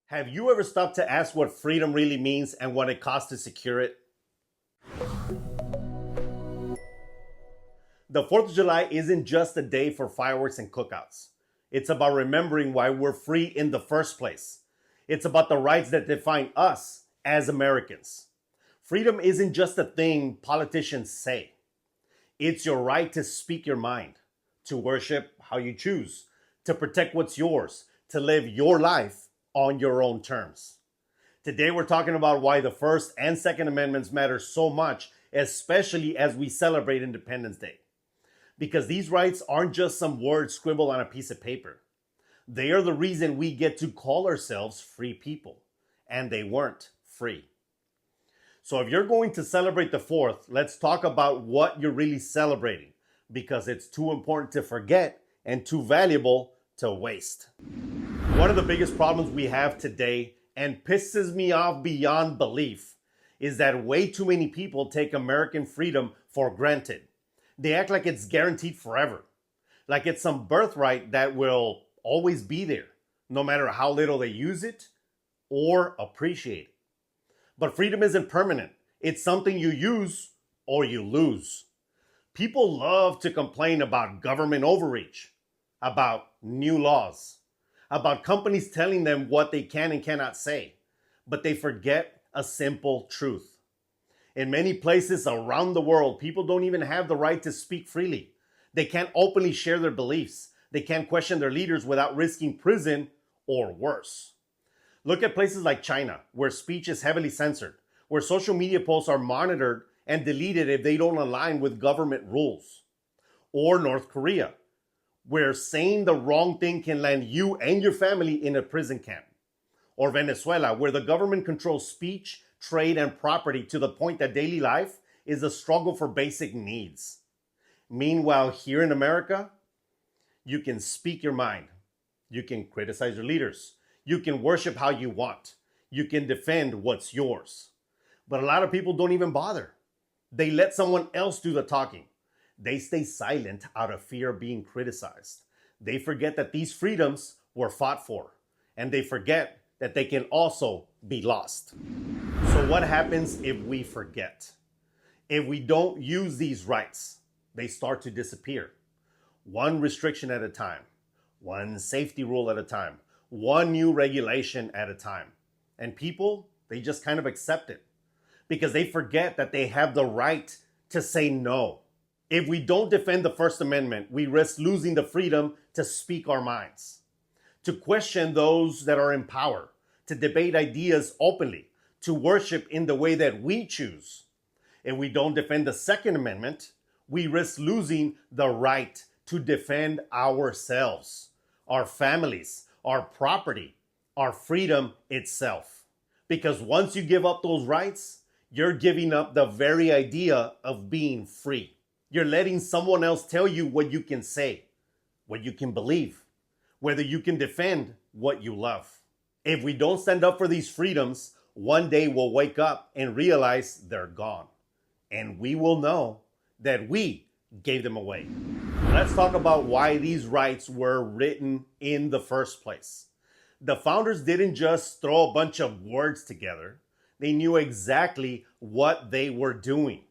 Have you ever stopped to ask what freedom really means and what it costs to secure it? The 4th of July isn't just a day for fireworks and cookouts. It's about remembering why we're free in the first place. It's about the rights that define us as Americans. Freedom isn't just a thing politicians say. It's your right to speak your mind, to worship how you choose, to protect what's yours, to live your life on your own terms. Today we're talking about why the First and Second Amendments matter so much, especially as we celebrate Independence Day. Because these rights aren't just some words scribbled on a piece of paper. They are the reason we get to call ourselves free people. And they weren't free. So if you're going to celebrate the 4th, let's talk about what you're really celebrating, because it's too important to forget and too valuable to waste. One of the biggest problems we have today, and pisses me off beyond belief, is that way too many people take American freedom for granted. They act like it's guaranteed forever, like it's some birthright that will always be there, no matter how little they use it or appreciate it. But freedom isn't permanent. It's something you use or you lose. People love to complain about government overreach, about new laws, about companies telling them what they can and cannot say, but they forget a simple truth. In many places around the world, people don't even have the right to speak freely. They can't openly share their beliefs. They can't question their leaders without risking prison or worse. Look at places like China, where speech is heavily censored, where social media posts are monitored and deleted if they don't align with government rules. Or North Korea, where saying the wrong thing can land you and your family in a prison camp. Or Venezuela, where the government controls speech, trade, and property to the point that daily life is a struggle for basic needs. Meanwhile, here in America, you can speak your mind. You can criticize your leaders. You can worship how you want. You can defend what's yours. But a lot of people don't even bother. They let someone else do the talking. They stay silent out of fear of being criticized. They forget that these freedoms were fought for. And they forget that they can also be lost. So what happens if we forget? If we don't use these rights, they start to disappear. One restriction at a time. One safety rule at a time. One new regulation at a time. And people, they just kind of accept it. Because they forget that they have the right to say no. If we don't defend the First Amendment, we risk losing the freedom to speak our minds, to question those that are in power, to debate ideas openly, to worship in the way that we choose. If we don't defend the Second Amendment, we risk losing the right to defend ourselves, our families, our property, our freedom itself. Because once you give up those rights, you're giving up the very idea of being free. You're letting someone else tell you what you can say, what you can believe, whether you can defend what you love. If we don't stand up for these freedoms, one day we'll wake up and realize they're gone. And we will know that we gave them away. Let's talk about why these rights were written in the first place. The founders didn't just throw a bunch of words together. They knew exactly what they were doing.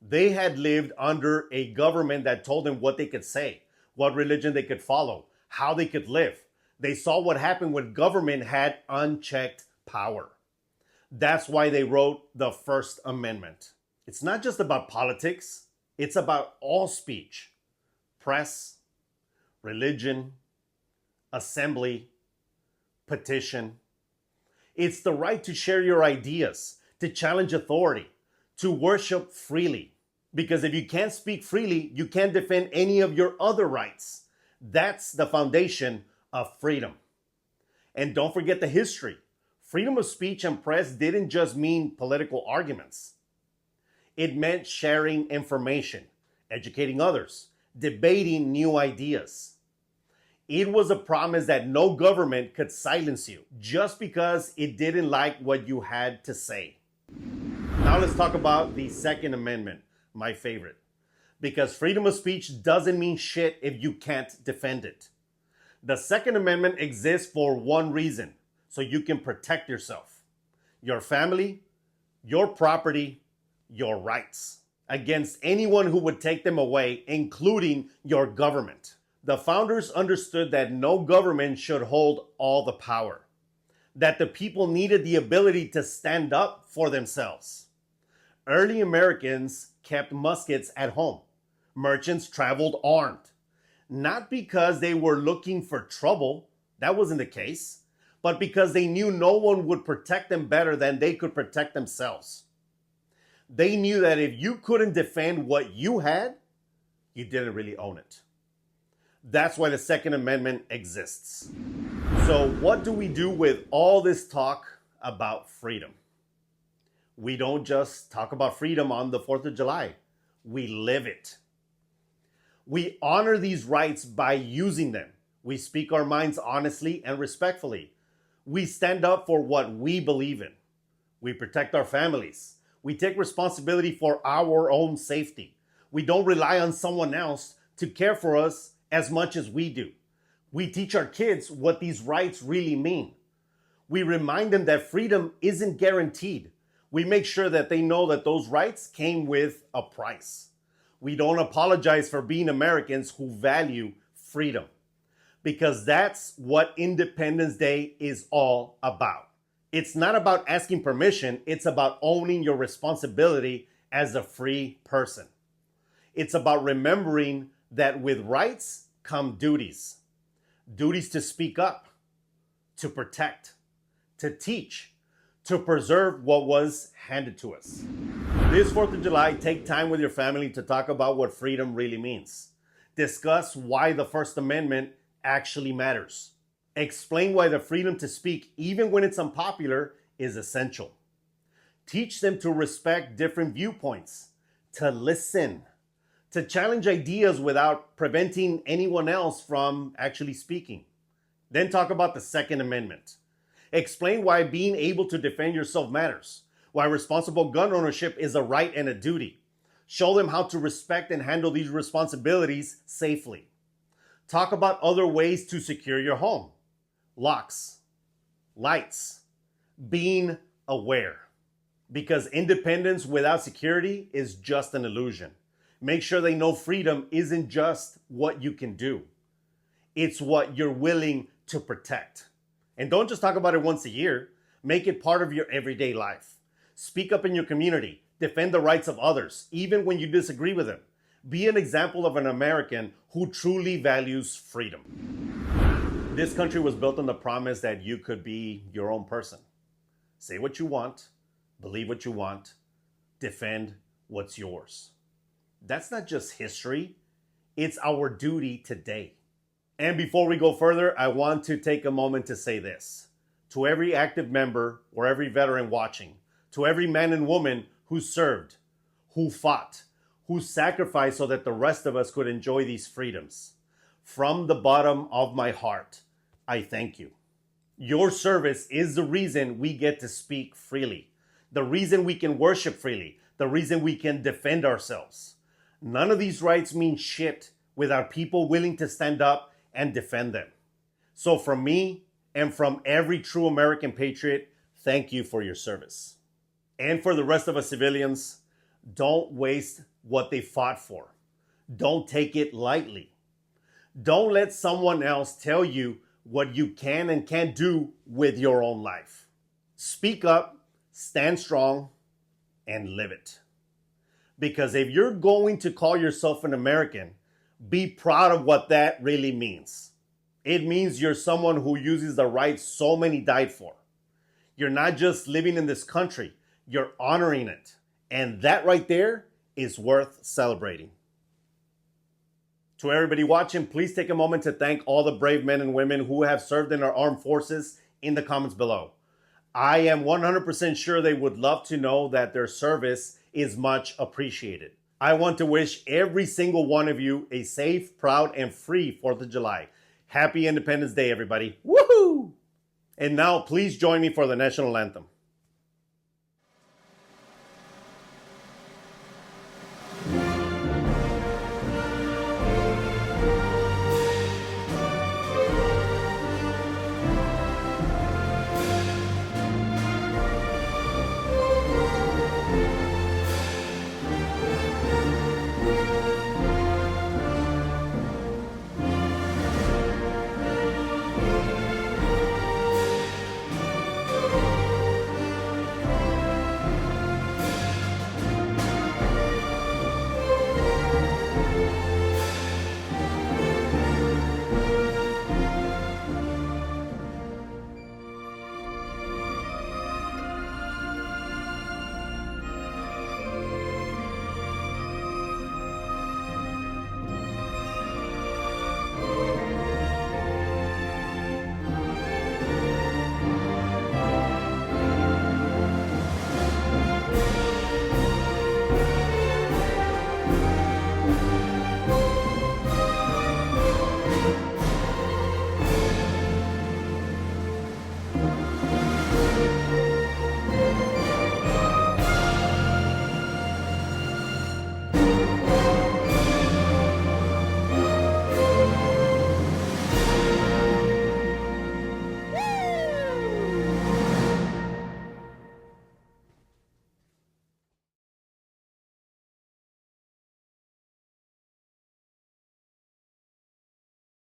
They had lived under a government that told them what they could say, what religion they could follow, how they could live. They saw what happened when government had unchecked power. That's why they wrote the First Amendment. It's not just about politics. It's about all speech, press, religion, assembly, petition. It's the right to share your ideas, to challenge authority, to worship freely. Because if you can't speak freely, you can't defend any of your other rights. That's the foundation of freedom. And don't forget the history. Freedom of speech and press didn't just mean political arguments. It meant sharing information, educating others, debating new ideas. It was a promise that no government could silence you just because it didn't like what you had to say. Now let's talk about the Second Amendment, my favorite. Because freedom of speech doesn't mean shit if you can't defend it. The Second Amendment exists for one reason, so you can protect yourself, your family, your property, your rights against anyone who would take them away, including your government. The founders understood that no government should hold all the power, that the people needed the ability to stand up for themselves. Early Americans kept muskets at home. Merchants traveled armed, not because they were looking for trouble, that wasn't the case, but because they knew no one would protect them better than they could protect themselves. They knew that if you couldn't defend what you had, you didn't really own it. That's why the Second Amendment exists. So what do we do with all this talk about freedom? We don't just talk about freedom on the 4th of July. We live it. We honor these rights by using them. We speak our minds honestly and respectfully. We stand up for what we believe in. We protect our families. We take responsibility for our own safety. We don't rely on someone else to care for us as much as we do. We teach our kids what these rights really mean. We remind them that freedom isn't guaranteed. We make sure that they know that those rights came with a price. We don't apologize for being Americans who value freedom, because that's what Independence Day is all about. It's not about asking permission, it's about owning your responsibility as a free person. It's about remembering that with rights come duties. Duties to speak up, to protect, to teach, to preserve what was handed to us. This 4th of July, take time with your family to talk about what freedom really means. Discuss why the First Amendment actually matters. Explain why the freedom to speak, even when it's unpopular, is essential. Teach them to respect different viewpoints, to listen, to challenge ideas without preventing anyone else from actually speaking. Then talk about the Second Amendment. Explain why being able to defend yourself matters, why responsible gun ownership is a right and a duty. Show them how to respect and handle these responsibilities safely. Talk about other ways to secure your home. Locks, lights, being aware. Because independence without security is just an illusion. Make sure they know freedom isn't just what you can do. It's what you're willing to protect. And don't just talk about it once a year. Make it part of your everyday life. Speak up in your community. Defend the rights of others, even when you disagree with them. Be an example of an American who truly values freedom. This country was built on the promise that you could be your own person. Say what you want, believe what you want, defend what's yours. That's not just history, it's our duty today. And before we go further, I want to take a moment to say this. To every active member or every veteran watching, to every man and woman who served, who fought, who sacrificed so that the rest of us could enjoy these freedoms. From the bottom of my heart, I thank you. Your service is the reason we get to speak freely, the reason we can worship freely, the reason we can defend ourselves. None of these rights mean shit without people willing to stand up and defend them. So from me and from every true American patriot, thank you for your service. And for the rest of us civilians, don't waste what they fought for. Don't take it lightly. Don't let someone else tell you what you can and can't do with your own life. Speak up, stand strong, and live it. Because if you're going to call yourself an American, be proud of what that really means. It means you're someone who uses the rights so many died for. You're not just living in this country, you're honoring it. And that right there is worth celebrating. To everybody watching, please take a moment to thank all the brave men and women who have served in our armed forces in the comments below. I am 100% sure they would love to know that their service is much appreciated. I want to wish every single one of you a safe, proud, and free 4th of July. Happy Independence Day, everybody. Woohoo! And now, please join me for the national anthem.